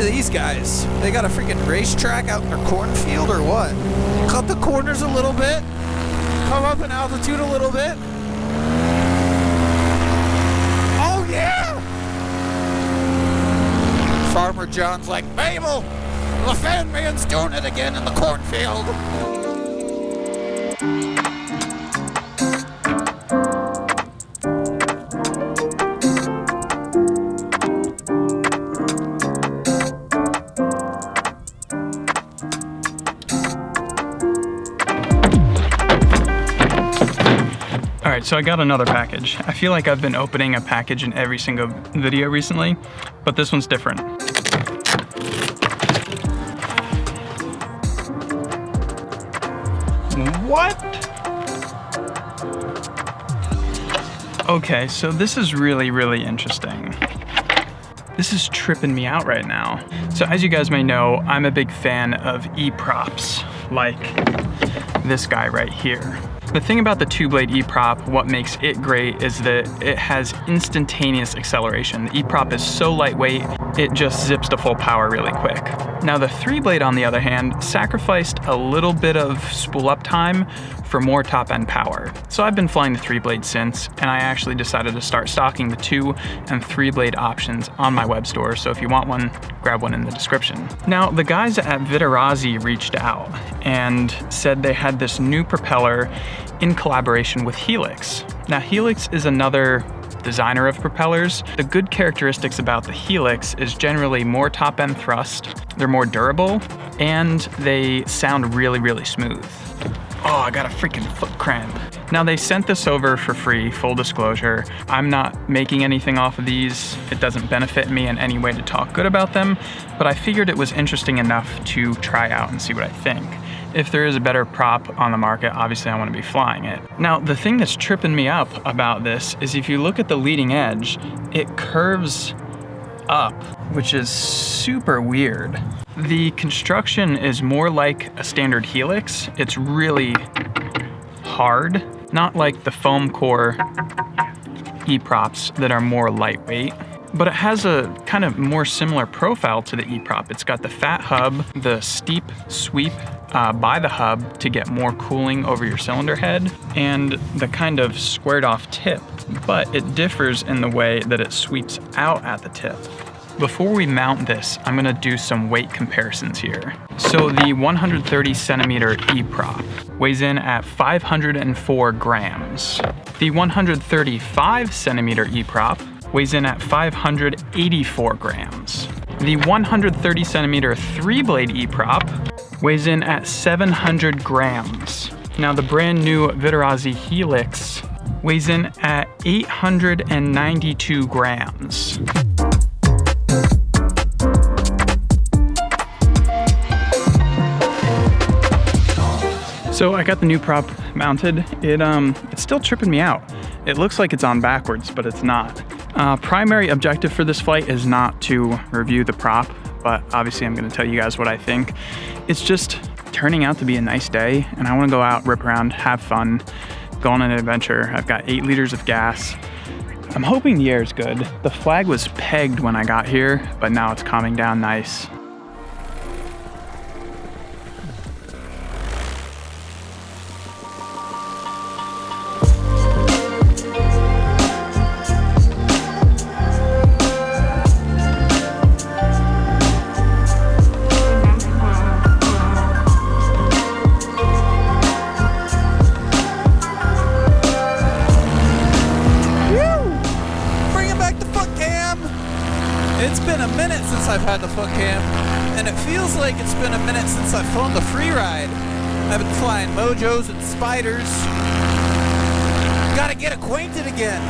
at these guys. They got a freaking racetrack out in their cornfield or what? Cut the corners a little bit. Come up in altitude a little bit. Oh yeah! Farmer John's like, Mabel, the fan man's doing it again in the cornfield. Alright, so I got another package. I feel like I've been opening a package in every single video recently, but this one's different. What? Okay, so this is really, really interesting. This is tripping me out right now. So as you guys may know, I'm a big fan of E-props, like this guy right here. The thing about the two-blade E-prop, what makes it great is that it has instantaneous acceleration. The E-prop is so lightweight, it just zips to full power really quick. Now the three-blade, on the other hand, sacrificed a little bit of spool-up time for more top-end power. So I've been flying the three-blade since, and I actually decided to start stocking the two and three-blade options on my web store, so if you want one, grab one in the description. Now, the guys at Vittorazzi reached out and said they had this new propeller in collaboration with Helix. Now, Helix is another designer of propellers. The good characteristics about the Helix is generally more top-end thrust, they're more durable, and they sound really, really smooth. Oh, I got a freaking foot cramp. Now they sent this over for free, full disclosure. I'm not making anything off of these. It doesn't benefit me in any way to talk good about them, but I figured it was interesting enough to try out and see what I think. If there is a better prop on the market, obviously I want to be flying it. Now, the thing that's tripping me up about this is if you look at the leading edge, it curves up, which is super weird. The construction is more like a standard Helix. It's really hard, not like the foam core E-props that are more lightweight, but it has a kind of more similar profile to the E-prop. It's got the fat hub, the steep sweep by the hub to get more cooling over your cylinder head, and the kind of squared off tip, but it differs in the way that it sweeps out at the tip. Before we mount this, I'm gonna do some weight comparisons here. So the 130 centimeter E-prop weighs in at 504 grams. The 135 centimeter E-prop weighs in at 584 grams. The 130 centimeter three-blade E-prop weighs in at 700 grams. Now the brand new Vittorazzi Helix weighs in at 892 grams. So I got the new prop mounted. It's still tripping me out. It looks like it's on backwards, but it's not. Primary objective for this flight is not to review the prop, but obviously I'm gonna tell you guys what I think. It's just turning out to be a nice day, and I wanna go out, rip around, have fun, go on an adventure. I've got 8 liters of gas. I'm hoping the air is good. The flag was pegged when I got here, but now it's calming down nice. It's been a minute since I've had the foot cam, and it feels like it's been a minute since I've flown the free ride. I've been flying Mojos and Spiders. Gotta get acquainted again.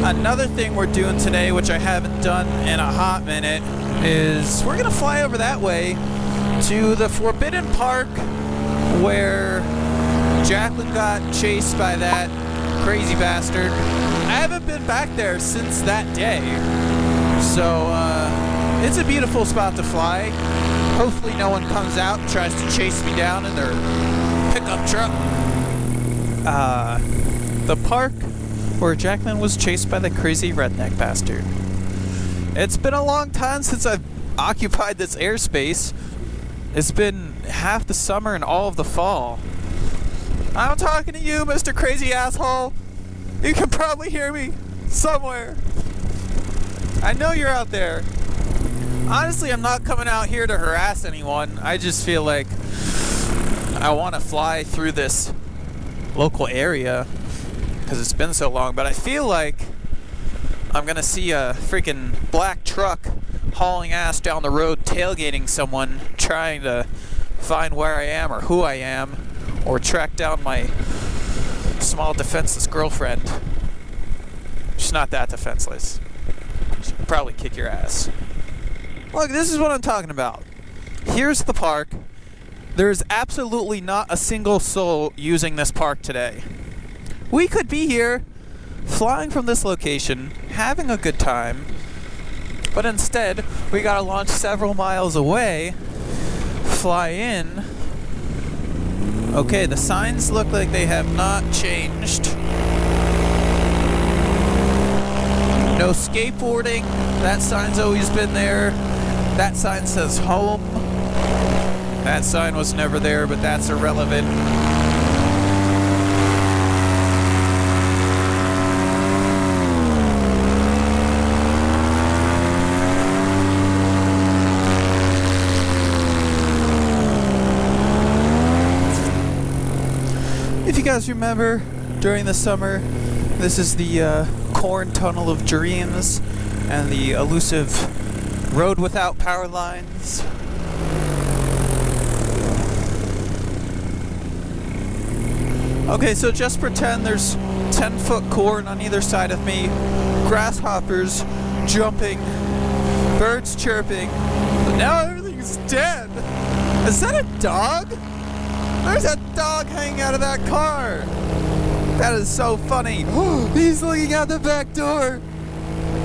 Another thing we're doing today, which I haven't done in a hot minute, is we're gonna fly over that way to the Forbidden Park where Jacqueline got chased by that crazy bastard. I haven't been back there since that day. So, it's a beautiful spot to fly. Hopefully no one comes out and tries to chase me down in their pickup truck. The park where Jacqueline was chased by the crazy redneck bastard. It's been a long time since I've occupied this airspace. It's been half the summer and all of the fall. I'm talking to you, Mr. Crazy Asshole. You can probably hear me somewhere. I know you're out there. Honestly, I'm not coming out here to harass anyone. I just feel like I want to fly through this local area because it's been so long, but I feel like I'm gonna see a freaking black truck hauling ass down the road, tailgating someone, trying to find where I am or who I am, or track down my small defenseless girlfriend. She's not that defenseless. She'll probably kick your ass. Look, this is what I'm talking about. Here's the park. There's absolutely not a single soul using this park today. We could be here, flying from this location, having a good time, but instead, we gotta launch several miles away, fly in. Okay, the signs look like they have not changed. No skateboarding, that sign's always been there. That sign says home. That sign was never there, but that's irrelevant. If you guys remember, during the summer, this is the corn tunnel of dreams and the elusive road without power lines. Okay, so just pretend there's 10-foot corn on either side of me, grasshoppers jumping, birds chirping, but now everything's dead. Is that a dog? There's a dog hanging out of that car. That is so funny. He's looking out the back door.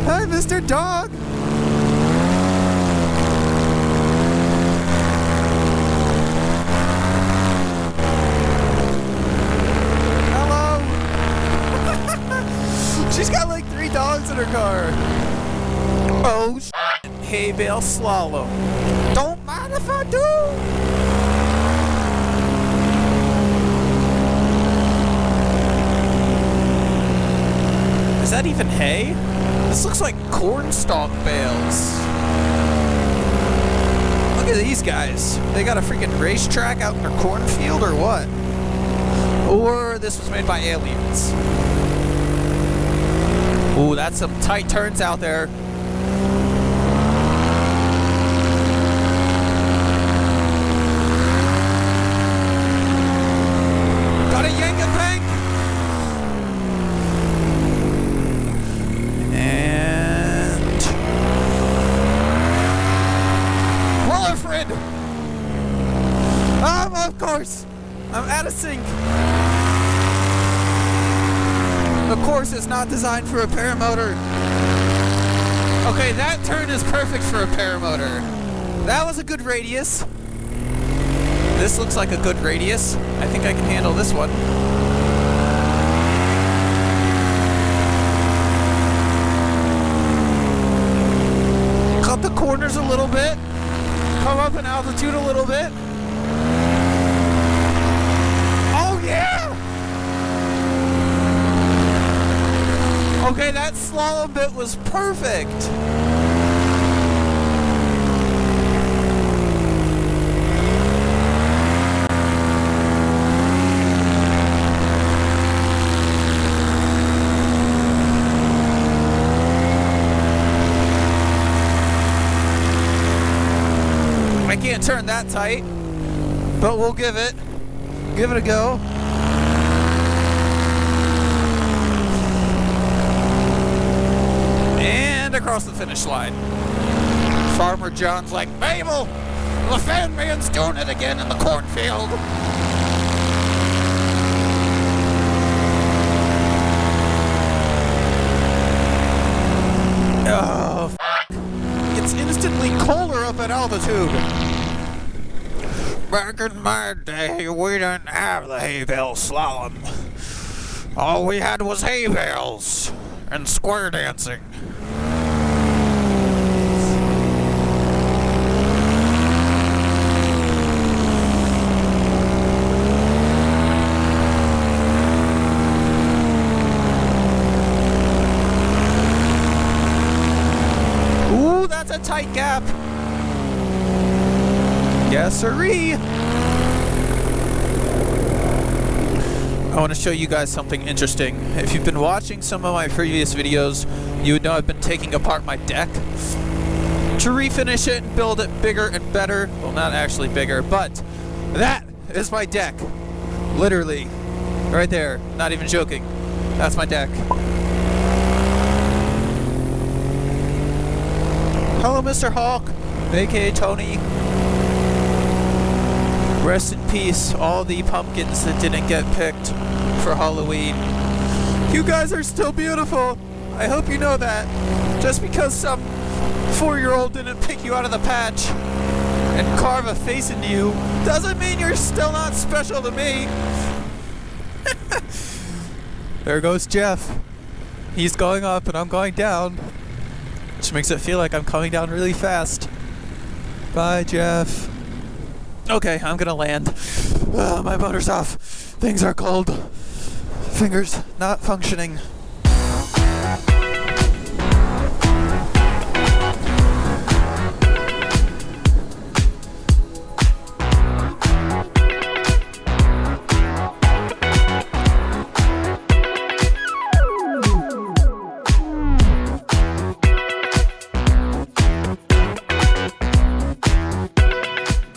Hi, Mr. Dog. She's got like 3 dogs in her car. Oh shit. Hay bale slalom. Don't mind if I do. Is that even hay? This looks like corn stalk bales. Look at these guys. They got a freaking racetrack out in their cornfield or what? Or this was made by aliens. Ooh, that's some tight turns out there. Gotta yank it bank. And Wilfred. Of course. I'm out of sync. The course is not designed for a paramotor. Okay, that turn is perfect for a paramotor. That was a good radius. This looks like a good radius. I think I can handle this one. Cut the corners a little bit. Come up in altitude a little bit. Oh yeah! Okay, that slalom bit was perfect. I can't turn that tight, but we'll give it a go. Across the finish line. Farmer John's like, Mabel, the fan man's doing it again in the cornfield. Oh, it's instantly colder up at altitude. Back in my day, we didn't have the hay bale slalom. All we had was hay bales and square dancing. that's a tight gap. Yes, sirree. I want to show you guys something interesting. If you've been watching some of my previous videos, you would know I've been taking apart my deck to refinish it and build it bigger and better. Well, not actually bigger, but that is my deck. Literally. Right there. Not even joking. That's my deck. Hello, Mr. Hawk, aka Tony. Rest in peace, all the pumpkins that didn't get picked for Halloween. You guys are still beautiful. I hope you know that. Just because some 4-year-old didn't pick you out of the patch and carve a face into you doesn't mean you're still not special to me. There goes Jeff. He's going up and I'm going down, which makes it feel like I'm coming down really fast. Bye, Jeff. Okay, I'm gonna land. My motor's off. Things are cold. Fingers not functioning.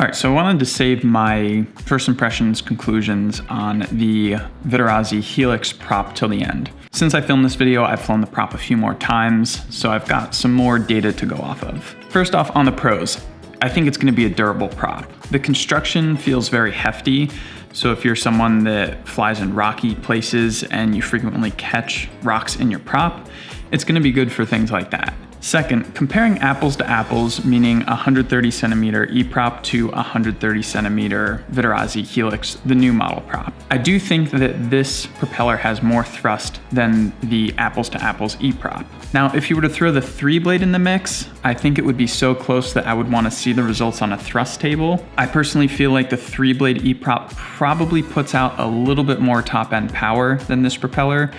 All right, so I wanted to save my first impressions, conclusions on the Vittorazzi Helix prop till the end. Since I filmed this video, I've flown the prop a few more times, so I've got some more data to go off of. First off, on the pros, I think it's gonna be a durable prop. The construction feels very hefty, so if you're someone that flies in rocky places and you frequently catch rocks in your prop, it's gonna be good for things like that. Second, comparing apples to apples, meaning 130 centimeter E-prop to 130 centimeter Vittorazzi Helix, the new model prop. I do think that this propeller has more thrust than the apples to apples E-prop. Now, if you were to throw the 3-blade in the mix, I think it would be so close that I would want to see the results on a thrust table. I personally feel like the 3-blade E-prop probably puts out a little bit more top end power than this propeller,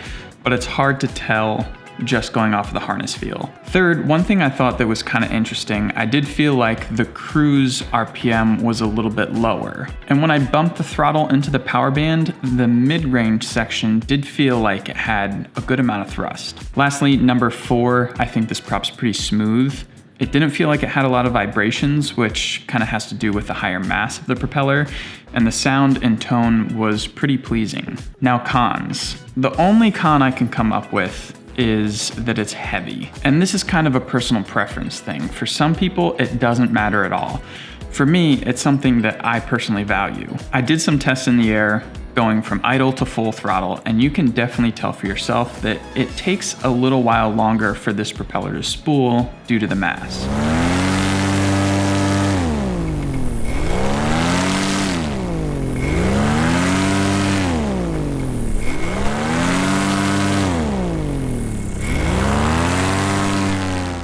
but it's hard to tell just going off of the harness feel. Third, one thing I thought that was kind of interesting, I did feel like the cruise RPM was a little bit lower. And when I bumped the throttle into the power band, the mid-range section did feel like it had a good amount of thrust. Lastly, number 4, I think this prop's pretty smooth. It didn't feel like it had a lot of vibrations, which kind of has to do with the higher mass of the propeller, and the sound and tone was pretty pleasing. Now, cons. The only con I can come up with is that it's heavy. And this is kind of a personal preference thing. For some people, it doesn't matter at all. For me, it's something that I personally value. I did some tests in the air, going from idle to full throttle, and you can definitely tell for yourself that it takes a little while longer for this propeller to spool due to the mass.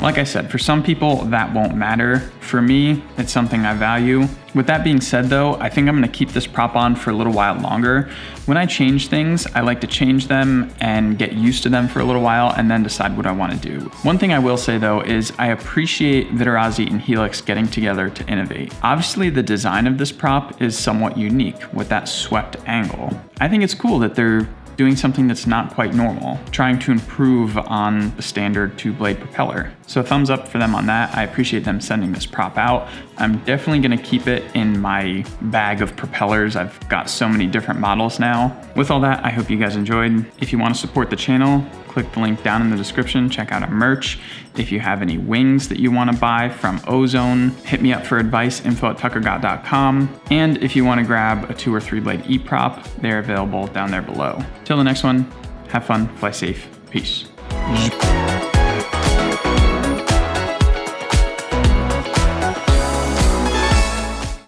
Like I said, for some people that won't matter. For me, it's something I value. With that being said though, I think I'm gonna keep this prop on for a little while longer. When I change things, I like to change them and get used to them for a little while and then decide what I wanna do. One thing I will say though is I appreciate Vittorazzi and Helix getting together to innovate. Obviously the design of this prop is somewhat unique with that swept angle. I think it's cool that they're doing something that's not quite normal, trying to improve on the standard 2-blade propeller. So thumbs up for them on that. I appreciate them sending this prop out. I'm definitely gonna keep it in my bag of propellers. I've got so many different models now. With all that, I hope you guys enjoyed. If you wanna support the channel, click the link down in the description, check out our merch. If you have any wings that you wanna buy from Ozone, hit me up for advice, info@tuckergott.com. And if you wanna grab a 2 or 3-blade E-prop, they're available down there below. Till the next one, have fun, fly safe, peace.